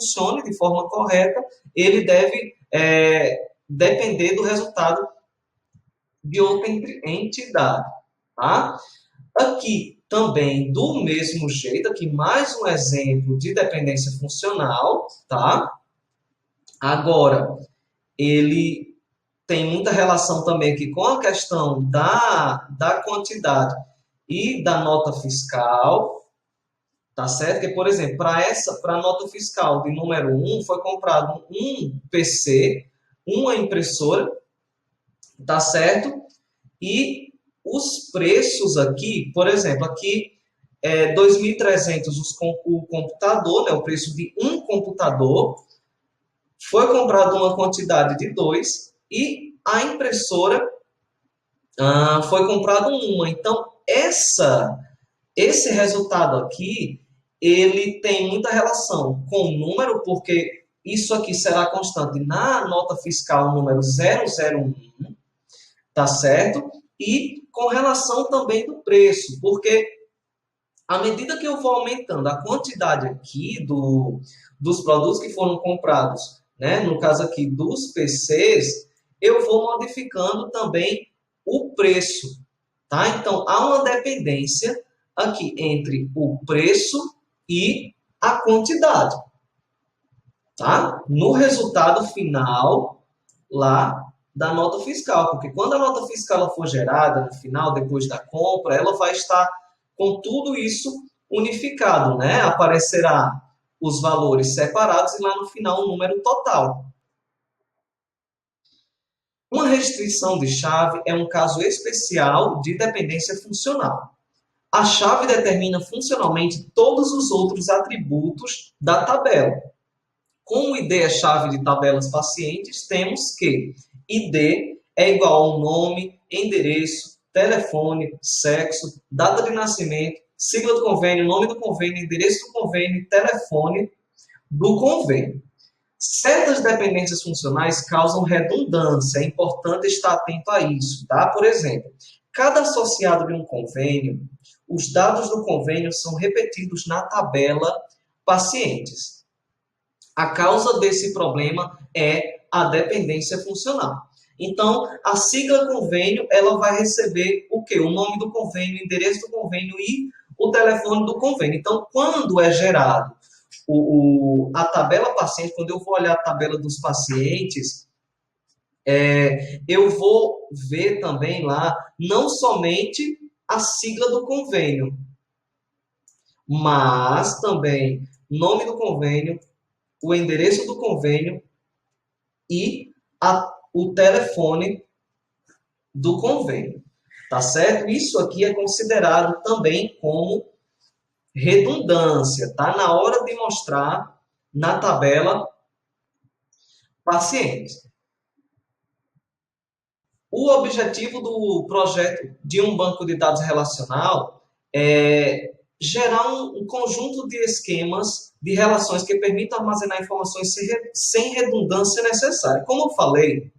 funcione de forma correta, ele deve depender do resultado de outra entidade. Tá? Aqui também, do mesmo jeito, aqui mais um exemplo de dependência funcional. Tá? Agora, ele tem muita relação também aqui com a questão da quantidade e da nota fiscal, tá certo? Que, por exemplo, para a nota fiscal de número 1, foi comprado um PC, uma impressora, tá certo? E os preços aqui, por exemplo, aqui é 2.300 o computador, né, o preço de um computador, foi comprado uma quantidade de 2 e a impressora foi comprado uma. Então, esse resultado aqui, ele tem muita relação com o número, porque isso aqui será constante na nota fiscal número 001, tá certo? E com relação também do preço, porque à medida que eu vou aumentando a quantidade aqui dos produtos que foram comprados, né, no caso aqui dos PCs, eu vou modificando também o preço, tá? Então, há uma dependência aqui entre o preço e a quantidade, tá? No resultado final lá da nota fiscal, porque quando a nota fiscal for gerada no final, depois da compra, ela vai estar com tudo isso unificado, né? Aparecerá os valores separados e lá no final o número total. Uma restrição de chave é um caso especial de dependência funcional. A chave determina funcionalmente todos os outros atributos da tabela. Como ID é chave de tabelas pacientes, temos que ID é igual ao nome, endereço, telefone, sexo, data de nascimento, sigla do convênio, nome do convênio, endereço do convênio e telefone do convênio. Certas dependências funcionais causam redundância, é importante estar atento a isso, tá? Por exemplo, cada associado de um convênio, os dados do convênio são repetidos na tabela pacientes. A causa desse problema é a dependência funcional. Então, a sigla convênio, ela vai receber o quê? O nome do convênio, o endereço do convênio e o telefone do convênio. Então, quando é gerado a tabela paciente, quando eu vou olhar a tabela dos pacientes, eu vou ver também lá, não somente a sigla do convênio, mas também nome do convênio, o endereço do convênio e o telefone do convênio, tá certo? Isso aqui é considerado também como redundância, tá? Na hora de mostrar na tabela pacientes. O objetivo do projeto de um banco de dados relacional é gerar um conjunto de esquemas de relações que permitam armazenar informações sem redundância necessária. Como eu falei,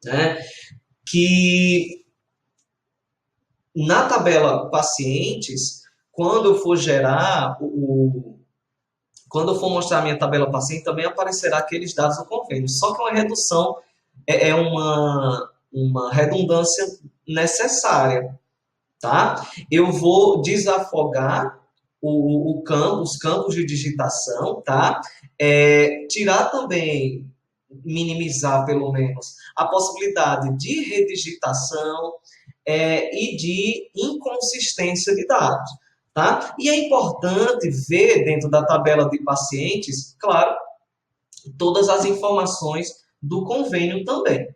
né, que na tabela pacientes, quando eu for gerar quando eu for mostrar a minha tabela paciente, também aparecerá aqueles dados do convênio. Só que uma redução é uma redundância necessária, tá? Eu vou desafogar os campos de digitação, tá? Tirar também, minimizar pelo menos, a possibilidade de redigitação e de inconsistência de dados, tá? E é importante ver dentro da tabela de pacientes, claro, todas as informações do convênio também.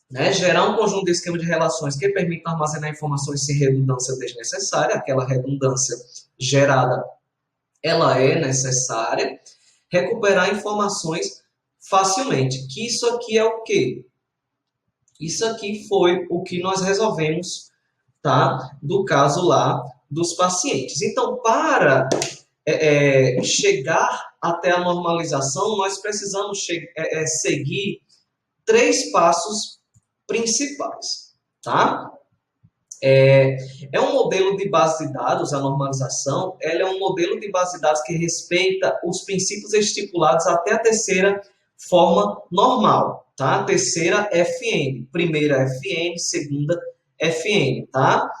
Né? Gerar um conjunto de esquema de relações que permitam armazenar informações sem redundância desnecessária. Aquela redundância gerada, ela é necessária. Recuperar informações facilmente. Que isso aqui é o quê? Isso aqui foi o que nós resolvemos, tá? Do caso lá dos pacientes. Então, para chegar até a normalização, nós precisamos seguir 3 passos principais, tá? É, é um modelo de base de dados, a normalização, ela é um modelo de base de dados que respeita os princípios estipulados até a terceira forma normal, tá? Terceira FN, primeira FN, segunda FN, tá?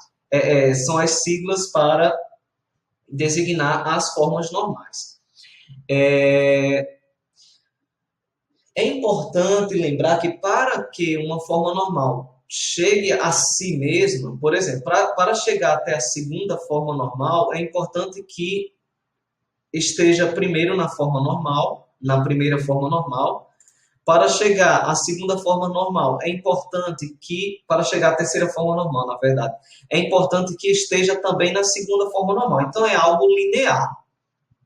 São as siglas para designar as formas normais. É importante lembrar que para que uma forma normal chegue a si mesma, por exemplo, para chegar até a segunda forma normal, é importante que esteja primeiro na forma normal, na primeira forma normal. Para chegar à segunda forma normal, é importante que, para chegar à terceira forma normal, na verdade, é importante que esteja também na segunda forma normal. Então, é algo linear,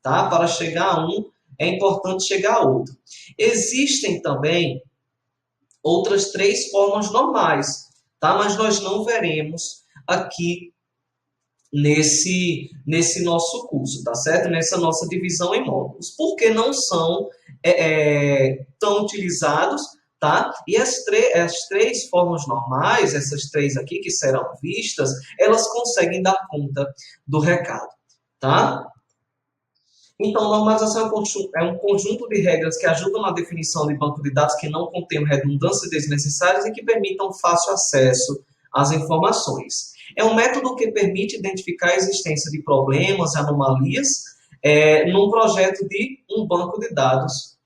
tá? Para chegar a um, é importante chegar a outro. Existem também outras três formas normais, tá? Mas nós não veremos aqui nesse nosso curso, tá certo? Nessa nossa divisão em módulos, porque não são tão utilizados, tá? E as três formas normais, essas três aqui que serão vistas, elas conseguem dar conta do recado, tá? Então, normalização é um conjunto de regras que ajudam na definição de banco de dados que não contenham redundâncias desnecessárias e que permitam fácil acesso às informações. É um método que permite identificar a existência de problemas, anomalias, num projeto de um banco de dados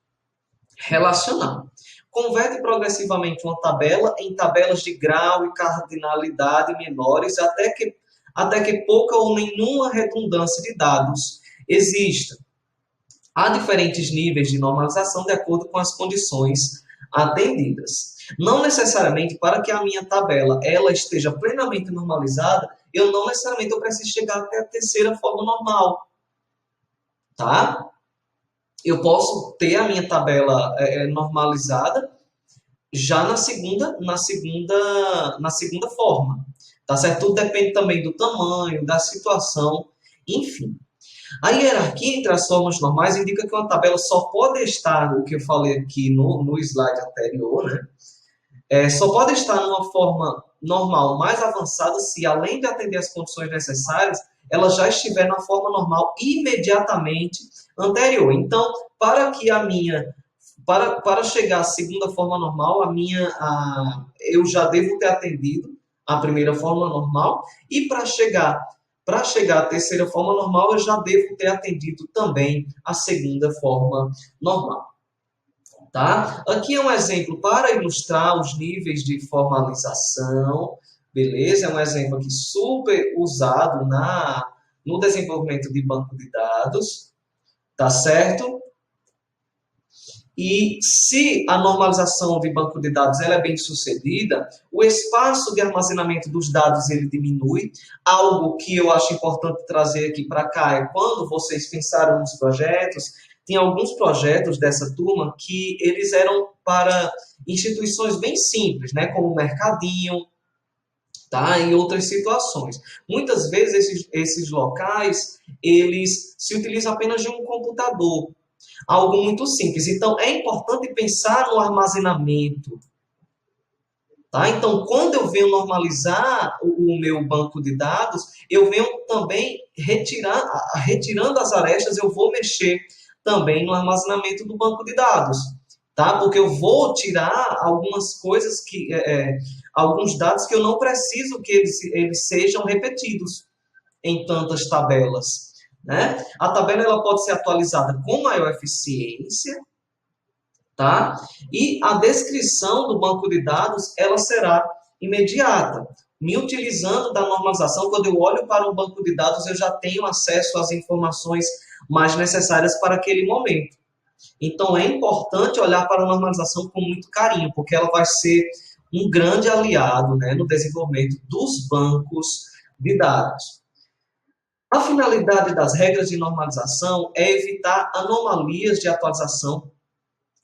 relacional. Converte progressivamente uma tabela em tabelas de grau e cardinalidade menores até que pouca ou nenhuma redundância de dados exista. Há diferentes níveis de normalização de acordo com as condições atendidas. Não necessariamente para que a minha tabela ela esteja plenamente normalizada, eu não necessariamente eu preciso chegar até a terceira forma normal, tá? Eu posso ter a minha tabela normalizada já na segunda forma, tá certo? Tudo depende também do tamanho, da situação, enfim. A hierarquia entre as formas normais indica que uma tabela só pode estar, o que eu falei aqui no slide anterior, né? Só pode estar numa forma normal mais avançada se, além de atender as condições necessárias, ela já estiver na forma normal imediatamente anterior. Então, para chegar à segunda forma normal, eu já devo ter atendido a primeira forma normal, e para chegar à terceira forma normal, eu já devo ter atendido também a segunda forma normal. Tá? Aqui é um exemplo para ilustrar os níveis de formalização, beleza? É um exemplo aqui super usado no desenvolvimento de banco de dados, tá certo? E se a normalização de banco de dados ela é bem sucedida, o espaço de armazenamento dos dados ele diminui. Algo que eu acho importante trazer aqui para cá é quando vocês pensaram nos projetos, tem alguns projetos dessa turma que eles eram para instituições bem simples, né, como o Mercadinho, tá? E outras situações. Muitas vezes esses locais eles se utilizam apenas de um computador, algo muito simples. Então, é importante pensar no armazenamento. Tá? Então, quando eu venho normalizar o meu banco de dados, eu venho também retirando as arestas, eu vou mexer também no armazenamento do banco de dados. Tá? Porque eu vou tirar algumas coisas, alguns dados que eu não preciso que eles sejam repetidos em tantas tabelas. Né? A tabela ela pode ser atualizada com maior eficiência, tá? E a descrição do banco de dados ela será imediata. Me utilizando da normalização, quando eu olho para um banco de dados, eu já tenho acesso às informações mais necessárias para aquele momento. Então, é importante olhar para a normalização com muito carinho, porque ela vai ser um grande aliado, né, no desenvolvimento dos bancos de dados. A finalidade das regras de normalização é evitar anomalias de atualização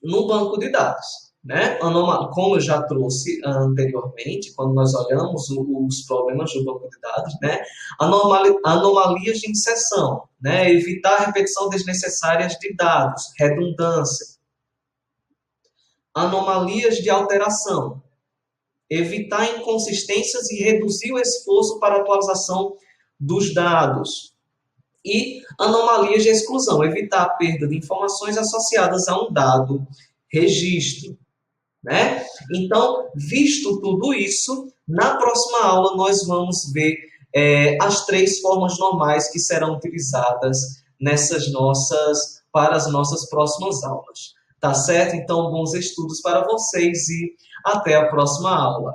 no banco de dados. Né? Como eu já trouxe anteriormente, quando nós olhamos os problemas do banco de dados, né? Anomalias de inserção, né? Evitar a repetição desnecessárias de dados, redundância. Anomalias de alteração, evitar inconsistências e reduzir o esforço para a atualização dos dados. E anomalias de exclusão, evitar a perda de informações associadas a um dado registro, né? Então, visto tudo isso, na próxima aula nós vamos ver as 3 formas normais que serão utilizadas para as nossas próximas aulas. Tá certo? Então, bons estudos para vocês e até a próxima aula.